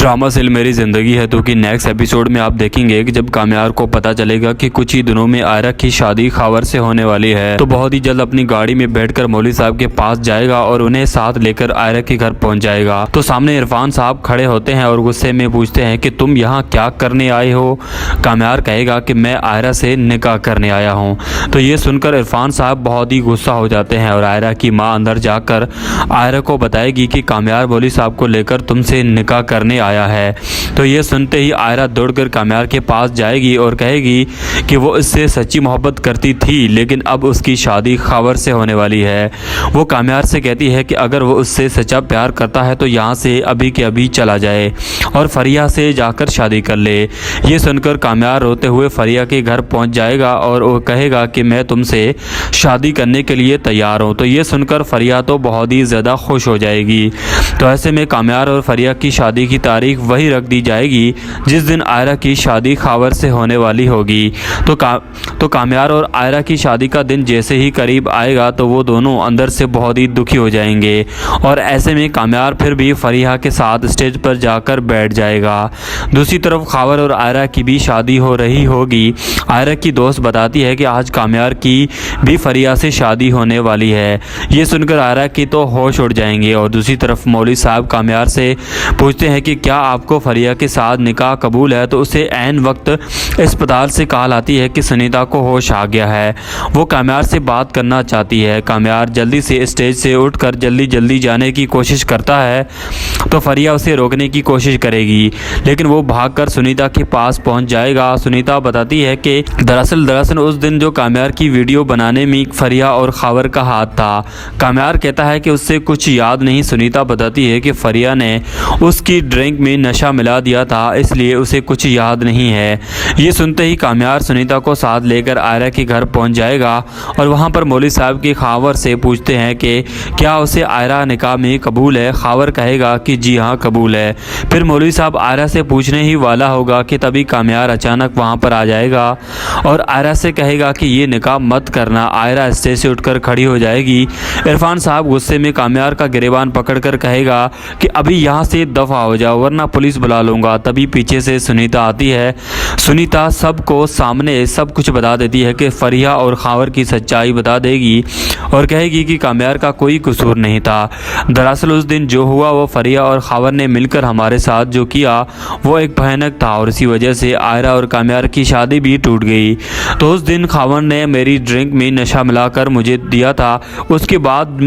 Drama cell मेरी ज़िंदगी है तो कि नेक्स्ट एपिसोड में आप देखेंगे कि जब काम्यार को पता चलेगा कि कुछ ही दिनों में आयरा की शादी खावर से होने वाली है तो बहुत ही जल्द अपनी गाड़ी में बैठकर मौलवी साहब के पास जाएगा और उन्हें साथ लेकर आयरा के घर पहुंच जाएगा। तो सामने इरफान साहब खड़े होते हैं और गुस्से में पूछते हैं कि तुम यहाँ क्या करने आए हो। काम्यार कहेगा कि मैं आयरा से निकाह करने आया हूँ। तो ये सुनकर इरफान साहब बहुत ही गुस्सा हो जाते हैं और आयरा की माँ अंदर जाकर आयरा को बताएगी कि काम्यार मौलवी साहब को लेकर तुमसे निकाह करने आया है। तो ये सुनते ही आयरा दौड़कर काम्यार के पास जाएगी और कहेगी कि वो इससे सच्ची मोहब्बत करती थी लेकिन अब उसकी शादी खावर से होने वाली है। वो काम्यार से कहती है कि अगर वो उससे सच्चा प्यार करता है तो यहाँ से अभी के अभी चला जाए और फरिया से जाकर शादी कर ले। ये सुनकर काम्यार रोते हुए फरिया के घर पहुँच जाएगा और वो कहेगा कि मैं तुमसे शादी करने के लिए तैयार हूँ। तो ये सुनकर फरिया तो बहुत ही ज़्यादा खुश हो जाएगी। तो ऐसे में काम्यार और फरिया की शादी की तारीख वही रख दी जाएगी जिस दिन आयरा की शादी खावर से होने वाली होगी। तो काम्यार और आयरा की शादी का दिन जैसे ही करीब आएगा तो वो दोनों अंदर से बहुत ही दुखी हो जाएंगे और ऐसे में काम्यार फिर भी फरिया के साथ स्टेज पर जाकर बैठ जाएगा। दूसरी तरफ खावर और आयरा की भी शादी हो रही होगी। आयरा की दोस्त बताती है कि आज काम्यार की भी फरिया से शादी होने वाली है। ये सुनकर आयरा की तो होश उड़ जाएंगे और दूसरी तरफ मौलवी साहब काम्यार से पूछते हैं कि क्या आपको फरिया के साथ निकाह कबूल है। तो उसे ऐन वक्त अस्पताल से कॉल आती है कि सुनीता को होश आ गया है। वो काम्यार से बात करना चाहती है। काम्यार जल्दी से स्टेज से उठकर जल्दी जाने की कोशिश करता है तो फरिया उसे रोकने की कोशिश करेगी लेकिन वो भागकर सुनीता के पास पहुंच जाएगा। सुनीता बताती है कि दरअसल उस दिन जो काम्यार की वीडियो बनाने में फरिया और खावर का हाथ था। काम्यार कहता है कि उससे कुछ याद नहीं। सुनीता बताती है कि फरिया ने उसकी ड्रिंक में नशा मिला दिया था इसलिए उसे कुछ याद नहीं है। ये सुनते ही काम्यार सुनीता को साथ लेकर आयरा के घर पहुंच जाएगा और वहां पर मौलवी साहब की खावर से पूछते हैं कि क्या उसे आयरा निकाह में कबूल है। खावर कहेगा कि जी हाँ कबूल है। फिर मौलवी साहब आयरा से पूछने ही वाला होगा कि तभी काम्यार अचानक वहां पर आ जाएगा और आयरा से कहेगा कि ये निकाह मत करना। आयरा स्टेज से उठकर खड़ी हो जाएगी। इरफान साहब गुस्से में काम्यार का गिरेबान पकड़कर कहेगा कि अभी यहाँ से दफ़ा हो जाओ वरना पुलिस बुला लूँगा। तभी पीछे से सुनीता आती है। सुनीता सबको सामने सब कुछ बता देती है कि फरिया और खावर की सच्चाई बता देगी और कहेगी कि काम्यार का कोई कसूर नहीं था। दरअसल उस दिन जो हुआ वो फरिया और खावर ने मिलकर हमारे साथ जो किया वो एक भयानक था और इसी वजह से आयरा और काम्यार की शादी भी टूट गई। तो उस दिन खावर ने मेरी ड्रिंक में नशा मिलाकर मुझे दिया था। उसके बाद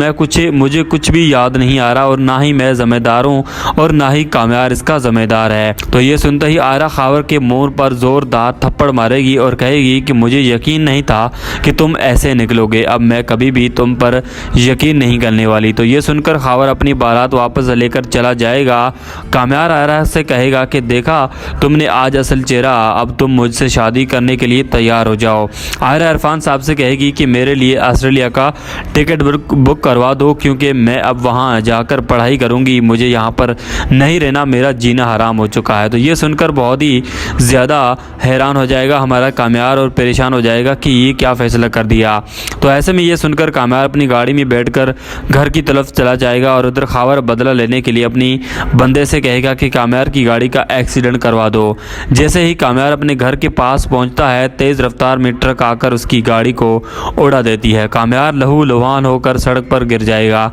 मुझे कुछ भी याद नहीं आ रहा और ना ही मैं ज़िम्मेदार हूँ और ना ही काम्यार इसका ज़िम्मेदार है। तो ये सुनते ही आयरा खावर के मुंह पर ज़ोरदार थप्पड़ मारेगी और कहेगी कि मुझे यकीन नहीं था कि तुम ऐसे निकलोगे। अब मैं कभी भी तुम पर यकीन नहीं करने वाली। तो ये सुनकर खावर अपनी बारात वापस लेकर चला जाएगा। काम्यार आयरा से कहेगा कि देखा तुमने आज असल चेहरा, अब तुम मुझसे शादी करने के लिए तैयार हो जाओ। आयरा इरफान साहब से कहेगी कि मेरे लिए ऑस्ट्रेलिया का टिकट बुक करवा दो क्योंकि मैं अब वहाँ जाकर पढ़ाई करूँगी। मुझे यहाँ पर नहीं रहना, मेरा जीना हराम हो चुका है। तो ये सुनकर बहुत ही ज़्यादा हैरान हो जाएगा हमारा काम्यार और परेशान हो जाएगा कि ये क्या फ़ैसला कर दिया। तो ऐसे में ये सुनकर काम्यार अपनी गाड़ी में बैठकर घर की तरफ चला जाएगा और उधर खावर बदला लेने के लिए अपनी बंदे से कहेगा कि काम्यार की गाड़ी का एक्सीडेंट करवा दो। जैसे ही काम्यार अपने घर के पास पहुंचता है तेज़ रफ्तार में ट्रक आकर उसकी गाड़ी को उड़ा देती है। काम्यार लहू लुहान होकर सड़क पर गिर जाएगा।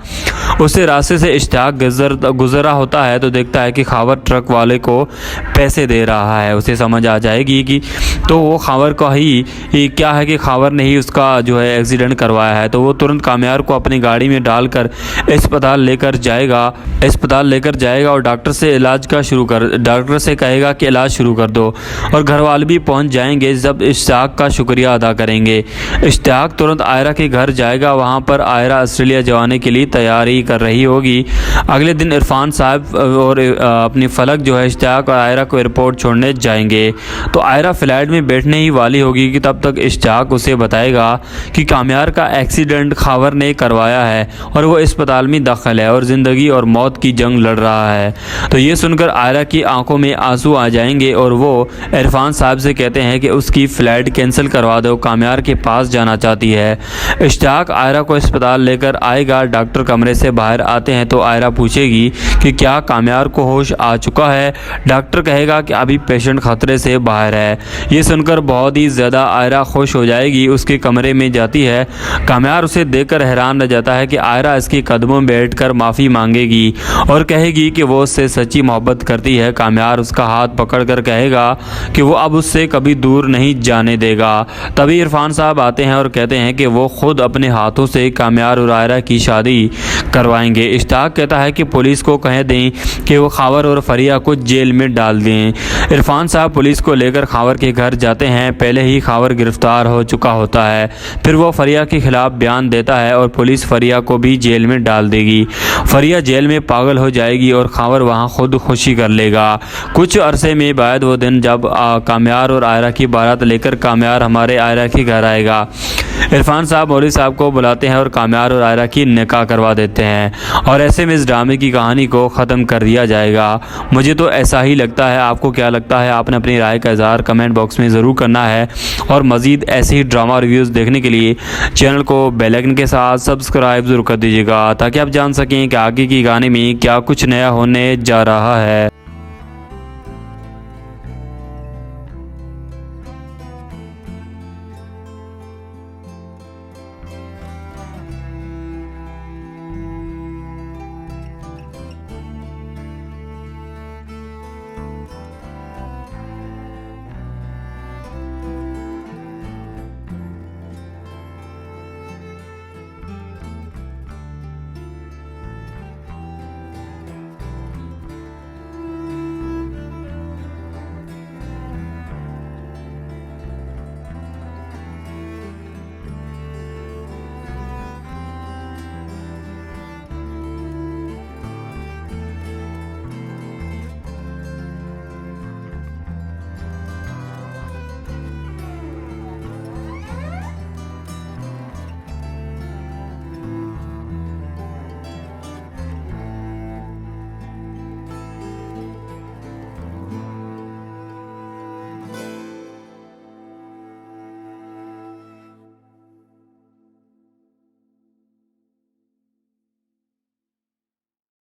उसे रास्ते से इश्तियाक गुजरा होता है तो देखता है कि खावर ट्रक वाले को पैसे दे रहा है। उसे समझ आ जाएगी कि तो वो खावर का ही क्या है कि खावर ने ही उसका जो है एक्सीडेंट करवाया है। तो वो तुरंत काम्यार को अपनी गाड़ी में डालकर अस्पताल लेकर जाएगा और डॉक्टर से कहेगा कि इलाज शुरू कर दो और घर वाले भी पहुंच जाएंगे जब इश्तियाक का शुक्रिया अदा करेंगे। इश्तियाक तुरंत आयरा के घर जाएगा। वहाँ पर आयरा ऑस्ट्रेलिया जाने के लिए तैयारी कर रही होगी। अगले दिन इरफान साहब और अपनी फलक जो है इश्तियाक और आयरा को एयरपोर्ट छोड़ने जाएंगे। तो आयरा फ्लाइट में बैठने ही वाली होगी कि तब तक इश्तियाक उसे बताएगा कि काम्यार का एक्सीडेंट खावर ने करवाया है और वो अस्पताल में दाखिल है और ज़िंदगी और मौत की जंग लड़ रहा है। तो ये सुनकर आयरा की आंखों में आंसू आ जाएंगे और वो इरफान साहब से कहते हैं कि उसकी फ़्लाइट कैंसिल करवा दो, काम्यार के पास जाना चाहती है। इश्तियाक आयरा को अस्पताल लेकर आएगा। डॉक्टर कमरे से बाहर आते हैं तो आयरा पूछेगी कि क्या काम्यार को होश आ चुका है। डॉक्टर कहेगा कि अभी पेशेंट खतरे से बाहर है। ये सुनकर बहुत ही ज़्यादा आयरा खुश हो जाएगी, उसके कमरे में जाती है। काम्यार उसे देखकर हैरान रह जाता है कि आयरा इसके कदमों में बैठकर माफ़ी मांगेगी और कहेगी कि वो उससे सच्ची मोहब्बत करती है। काम्यार उसका हाथ पकड़कर कहेगा कि वो अब उससे कभी दूर नहीं जाने देगा। तभी इरफान साहब आते हैं और कहते हैं कि वो खुद अपने हाथों से काम्यार और आयरा की शादी करवाएंगे। इश्ताक कहता है कि पुलिस को कह दें कि वो खावर और फरिया को जेल में डाल दें। इरफान साहब पुलिस को लेकर खावर के घर जाते हैं। पहले ही खावर गिरफ्तार हो चुका होता है। फिर वो फरिया के खिलाफ बयान देता है और पुलिस फरिया को भी जेल में डाल देगी। फरिया जेल में पागल हो जाएगी और खावर वहाँ खुद खुशी कर लेगा। कुछ अरसे में बाद वो दिन जब काम्यार और आयरा की बारात लेकर काम्यार हमारे आयरा के घर आएगा। इरफान साहब मौलवी साहब को बुलाते हैं और काम्यार और आयरा की निकाह करवा देते हैं और ऐसे में इस ड्रामे की कहानी को ख़त्म कर दिया जाएगा। मुझे तो ऐसा ही लगता है। आपको क्या लगता है? आपने अपनी राय का इज़हार कमेंट बॉक्स में ज़रूर करना है और मज़ीद ऐसे ही ड्रामा रिव्यूज़ देखने के लिए चैनल को बेल आइकन के साथ सब्सक्राइब ज़रूर कर दीजिएगा ताकि आप जान सकें कि आगे की कहानी में क्या कुछ नया होने जा रहा है।